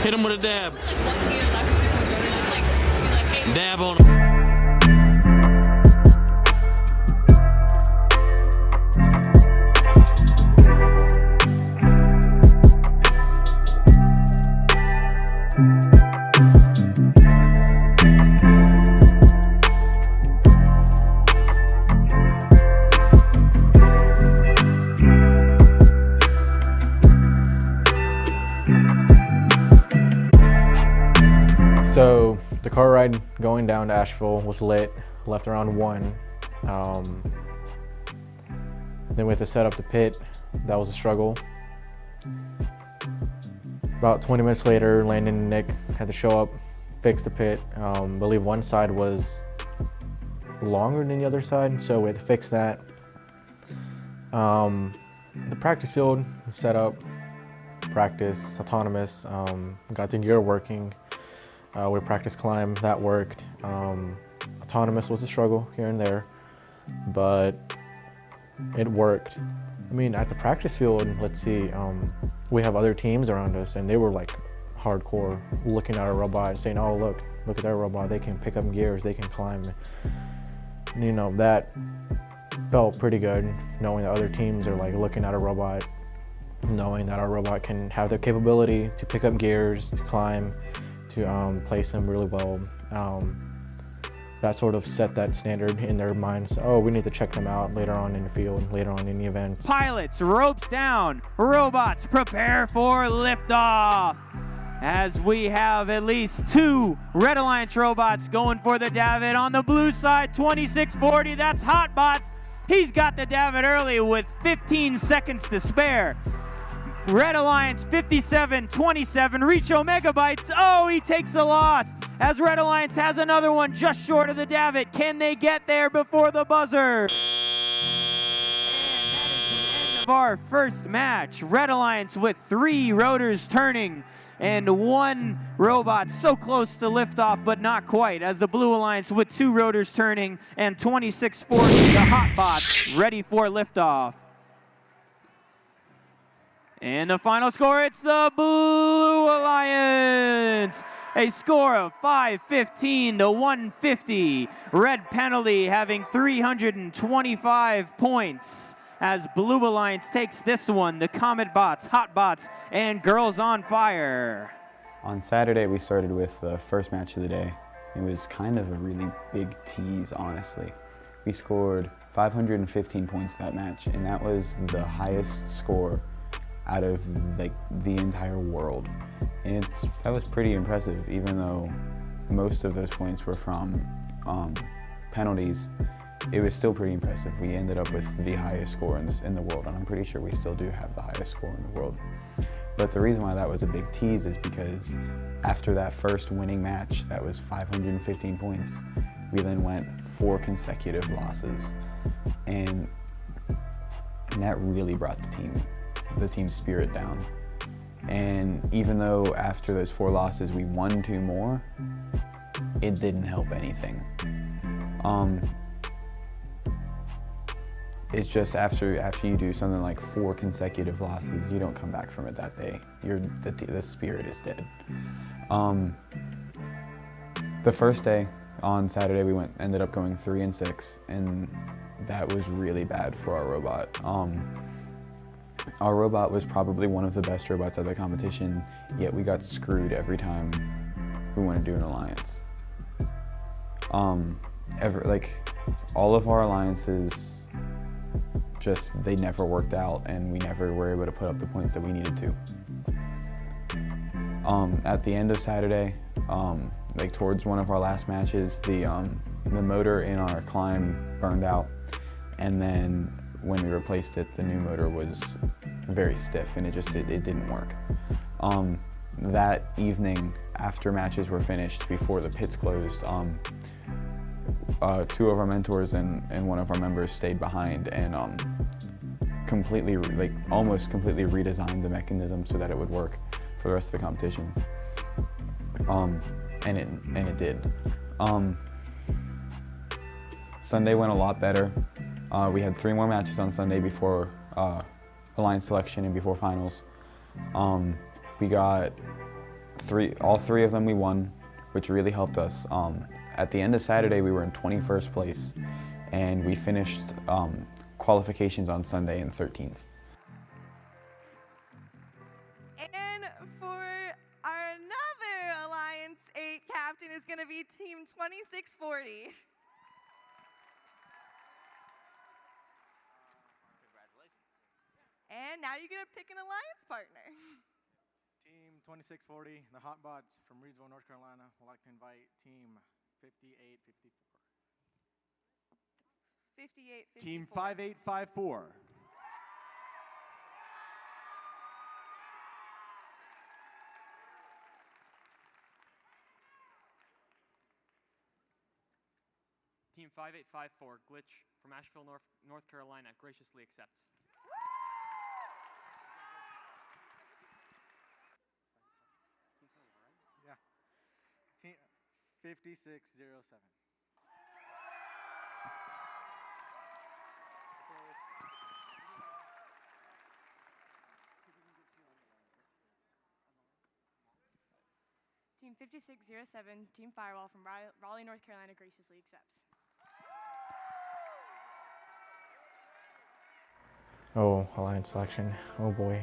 Hit him with a dab. Dab on him. So the car ride going down to Asheville was lit, left around 1. Then we had to set up the pit. That was a struggle. About 20 minutes later, Landon and Nick had to show up, fix the pit. I believe one side was longer than the other side, so we had to fix that. The practice field was set up, practice, autonomous, got the gear working. We practice climb, that worked. Autonomous was a struggle here and there, but it worked. I mean, at the practice field, let's see, we have other teams around us, and they were like hardcore, looking at our robot, saying, "Oh, look at their robot. They can pick up gears, they can climb." You know, that felt pretty good, knowing that other teams are like looking at a robot, knowing that our robot can have the capability to pick up gears, to climb, to place them really well. That sort of set that standard in their minds. Oh, we need to check them out later on in the field, later on in the event. Pilots, ropes down. Robots, prepare for liftoff. As we have at least 2 Red Alliance robots going for the David. On the blue side, 2640, that's HOTBOTZ. He's got the David early with 15 seconds to spare. Red Alliance 57-27, Richo Megabytes. Oh, he takes the loss as Red Alliance has another one just short of the David. Can they get there before the buzzer? And that is the end of our first match. Red Alliance with 3 rotors turning and 1 robot so close to liftoff, but not quite, as the Blue Alliance with 2 rotors turning and 2640, the HOTBOTZ, ready for liftoff. And the final score, it's the Blue Alliance. A score of 515 to 150. Red penalty having 325 points as Blue Alliance takes this one. The COMETBOTZ, HOTBOTZ, and Girls on Fire. On Saturday, we started with the first match of the day. It was kind of a really big tease, honestly. We scored 515 points that match, and that was the highest score out of like the entire world. And that was pretty impressive, even though most of those points were from penalties. It was still pretty impressive. We ended up with the highest score in the world, and I'm pretty sure we still do have the highest score in the world. But the reason why that was a big tease is because after that first winning match, that was 515 points, we then went 4 consecutive losses, and that really brought the team spirit down. And even though after those 4 losses we won 2 more, it didn't help anything. It's just after you do something like 4 consecutive losses, you don't come back from it that day. The spirit is dead. The first day on Saturday we ended up going 3-6, and that was really bad for our robot. Our robot was probably one of the best robots at the competition, yet we got screwed every time we went to do an alliance. All of our alliances, they never worked out, and we never were able to put up the points that we needed to. At the end of Saturday, towards one of our last matches, the motor in our climb burned out, and then when we replaced it, the new motor was very stiff, and it didn't work. That evening, after matches were finished, before the pits closed, 2 of our mentors and one of our members stayed behind and almost completely redesigned the mechanism so that it would work for the rest of the competition. And it did. Sunday went a lot better. We had 3 more matches on Sunday before Alliance selection and before finals. We got all three of them we won, which really helped us. At the end of Saturday, we were in 21st place, and we finished qualifications on Sunday in 13th. And for our another Alliance 8 captain is going to be Team 2640. And now you're going to pick an alliance partner. Team 2640, the HOTBOTZ from Reedsville, North Carolina, would like to invite Team 5854. 5854. Team 5854. Team 5854, Glitch from Asheville, North Carolina, graciously accepts. Yeah. Team 5607. Team 5607, Team Firewall from Raleigh, North Carolina, graciously accepts. Oh, alliance selection. Oh boy.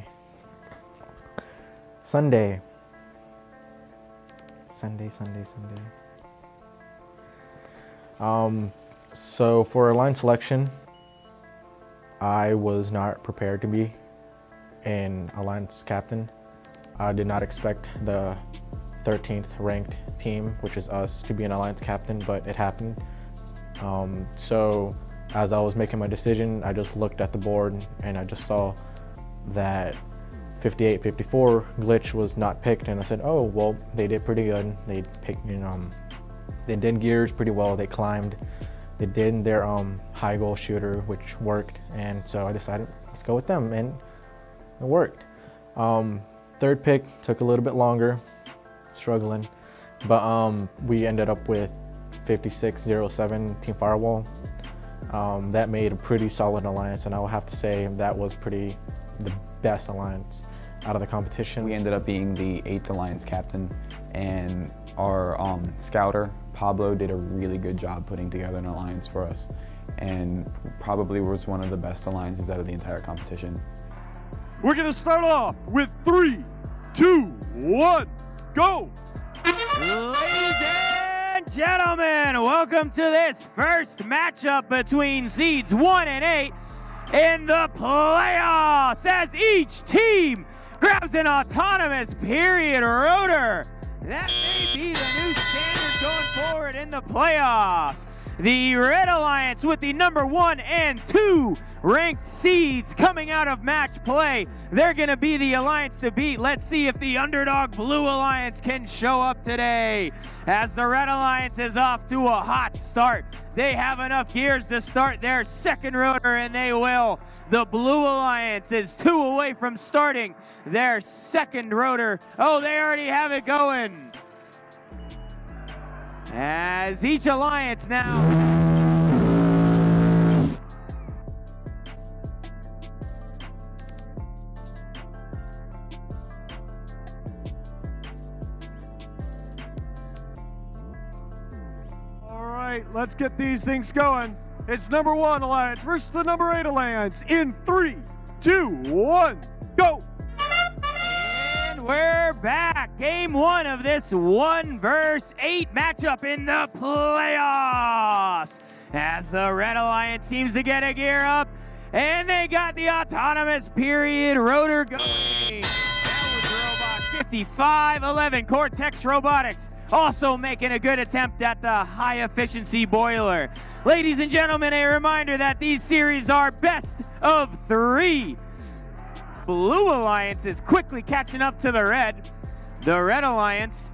Sunday. So for alliance selection, I was not prepared to be an alliance captain. I did not expect the 13th ranked team, which is us, to be an alliance captain, but it happened. So as I was making my decision, I just looked at the board and I just saw that 5854 Glitch was not picked, and I said, oh well, they did pretty good. They picked, they did gears pretty well. They climbed. They did their high goal shooter, which worked, and so I decided let's go with them, and it worked. Third pick took a little bit longer, struggling, but we ended up with 5607 Team Firewall. That made a pretty solid alliance, and I will have to say that was the best alliance out of the competition. We ended up being the 8th alliance captain, and our scouter Pablo did a really good job putting together an alliance for us, and probably was one of the best alliances out of the entire competition. We're going to start off with 3, 2, 1, go! Ladies and gentlemen, welcome to this first matchup between seeds 1 and 8 in the playoffs, as each team grabs an autonomous period rotor. That may be the new standard going forward in the playoffs. The Red Alliance with the number 1 and 2 ranked seeds coming out of match play. They're going to be the alliance to beat. Let's see if the underdog Blue Alliance can show up today, as the Red Alliance is off to a hot start. They have enough gears to start their second rotor, and they will. The Blue Alliance is 2 away from starting their second rotor. Oh, they already have it going. As each alliance now. All right, let's get these things going. It's number 1 alliance versus the number 8 alliance in 3, 2, 1, go! And we're back. Game 1 of this 1 versus 8 matchup in the playoffs, as the Red Alliance seems to get a gear up, and they got the autonomous period rotor going. That was robot 5511 Cortex Robotics, also making a good attempt at the high efficiency boiler. Ladies and gentlemen, a reminder that these series are best of 3. Blue Alliance is quickly catching up to the Red. The Red Alliance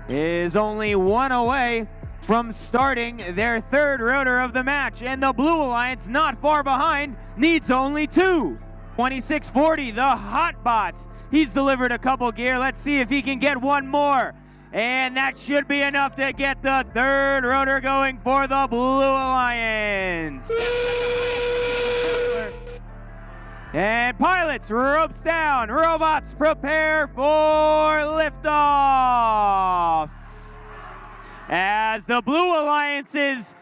is only 1 away from starting their 3rd rotor of the match, and the Blue Alliance, not far behind, needs only 2. 2640, the HOTBOTZ. He's delivered a couple gear. Let's see if he can get 1 more. And that should be enough to get the 3rd rotor going for the Blue Alliance. And pilots, ropes down. Robots, prepare for liftoff. As the Blue Alliance's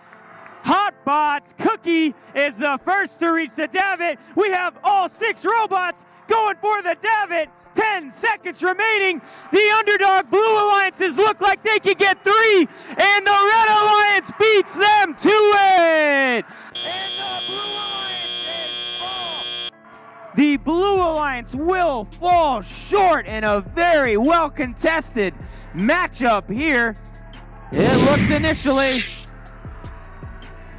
HOTBOTZ Cookie is the first to reach the davit. We have all 6 robots going for the davit. 10 seconds remaining. The underdog Blue Alliances look like they could get 3, and the Red Alliance beats them to it. And the Blue Alliance the Blue Alliance will fall short in a very well contested matchup here. It looks initially.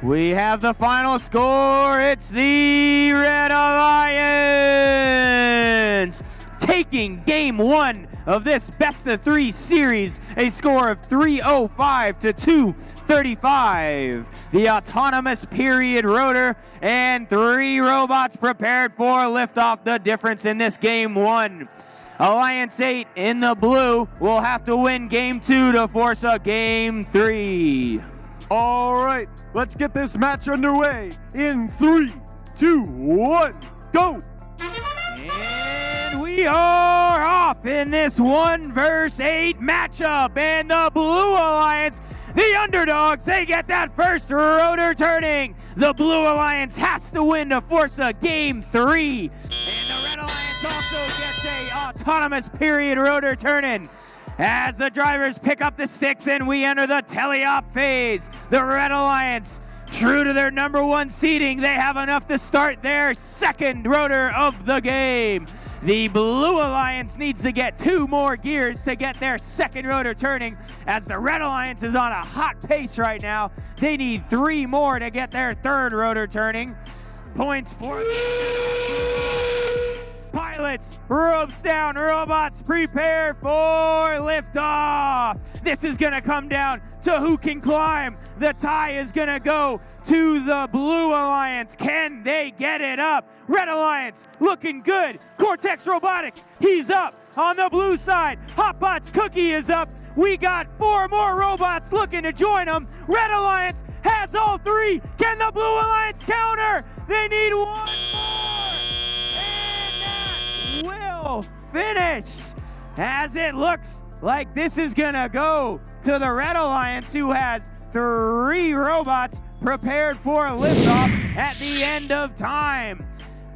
We have the final score. It's the Red Alliance taking game 1 of this best-of-3 series, a score of 305 to 235. The autonomous period rotor and 3 robots prepared for liftoff. The difference in this game 1. Alliance 8 in the blue will have to win game 2 to force a game 3. All right, let's get this match underway in 3, 2, 1, go! And we are off in this 1 versus 8 matchup. And the Blue Alliance, the underdogs, they get that first rotor turning. The Blue Alliance has to win to force a game 3. And the Red Alliance also gets a autonomous period rotor turning. As the drivers pick up the sticks and we enter the teleop phase. The Red Alliance, true to their number 1 seeding, they have enough to start their second rotor of the game. The Blue Alliance needs to get 2 more gears to get their second rotor turning, as the Red Alliance is on a hot pace right now. They need 3 more to get their third rotor turning. Points for pilots, ropes down, robots prepare for liftoff. This is gonna come down to who can climb. The tie is gonna go to the Blue Alliance. Can they get it up? Red Alliance looking good. Cortex Robotics, he's up on the blue side. HOTBOTZ Cookie is up. We got 4 more robots looking to join them. Red Alliance has all 3. Can the Blue Alliance counter? They need 1 more. Will finish, as it looks like this is gonna go to the Red Alliance, who has 3 robots prepared for liftoff at the end of time.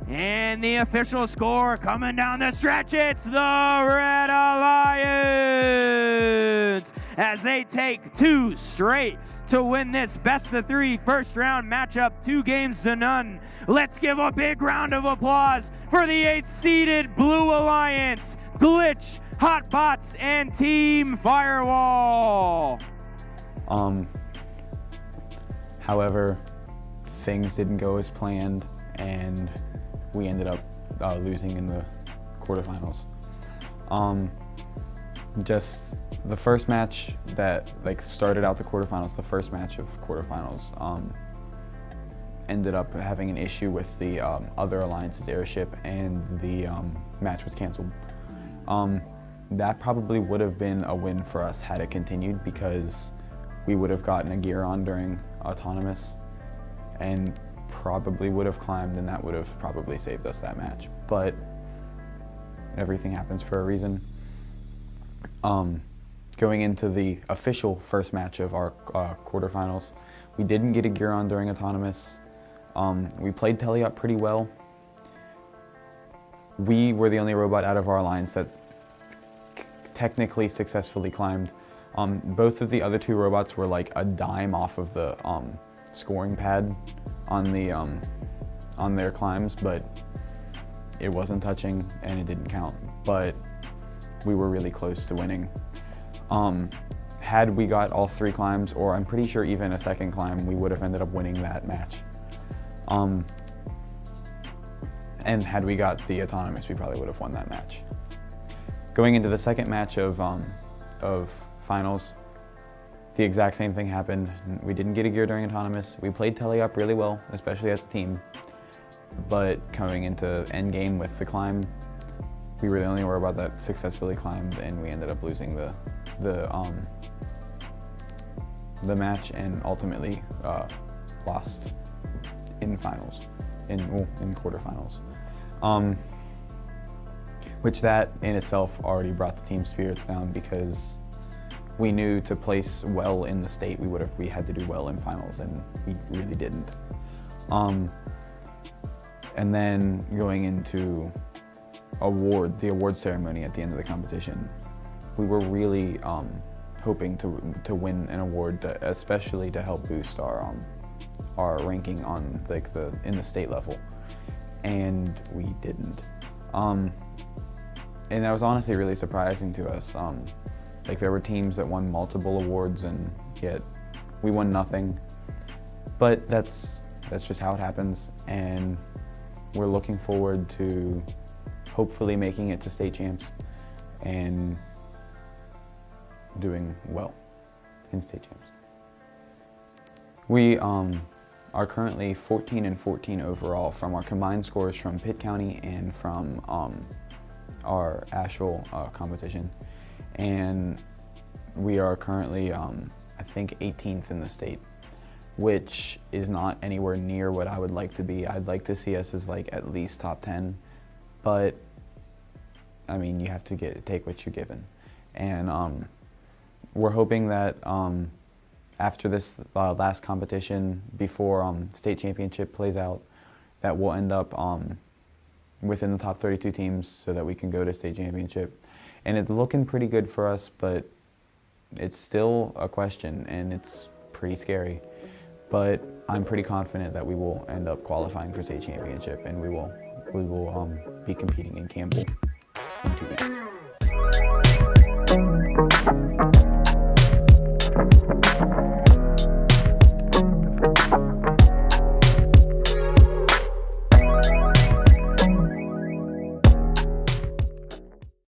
And the official score coming down the stretch, it's the Red Alliance, as they take 2 straight to win this best-of-3 first-round matchup, 2 games to none. Let's give a big round of applause for the 8th-seeded Blue Alliance, Glitch, HOTBOTZ, and Team Firewall. However, things didn't go as planned, and we ended up losing in the quarterfinals. Just the first match that started out the quarterfinals, the first match of quarterfinals, ended up having an issue with the other alliance's airship, and the match was canceled. That probably would have been a win for us had it continued, because we would have gotten a gear on during autonomous and probably would have climbed, and that would have probably saved us that match. But everything happens for a reason. Going into the official first match of our quarterfinals, we didn't get a gear on during autonomous. We played teleop pretty well. We were the only robot out of our alliance that technically successfully climbed. Both of the other 2 robots were like a dime off of the scoring pad on the on their climbs, but it wasn't touching and it didn't count. But we were really close to winning. Had we got all 3 climbs, or I'm pretty sure even a second climb, we would have ended up winning that match. And had we got the autonomous, we probably would have won that match. Going into the second match of finals, the exact same thing happened. We didn't get a gear during autonomous. We played teleop really well, especially as a team. But coming into endgame with the climb, we were the only robot that successfully climbed, and we ended up losing the match, and ultimately lost in finals, in quarterfinals. which that in itself already brought the team spirits down because we knew to place well in the state we had to do well in finals, and we really didn't. And then going into the award ceremony at the end of the competition, we were really hoping to win an award, especially to help boost our ranking on in the state level, and we didn't. And that was honestly really surprising to us. There were teams that won multiple awards, and yet we won nothing. But that's just how it happens, and we're looking forward to hopefully making it to state champs and doing well in state champs. We are currently 14-14 overall from our combined scores from Pitt County and from our Asheville competition. And we are currently, I think, 18th in the state, which is not anywhere near what I would like to be. I'd like to see us as at least top 10, but I mean, you have to take what you're given. And we're hoping that after this last competition, before state championship plays out, that we'll end up within the top 32 teams so that we can go to state championship. And it's looking pretty good for us, but it's still a question, and it's pretty scary. But I'm pretty confident that we will end up qualifying for state championship, and we will be competing in Campbell in 2 weeks.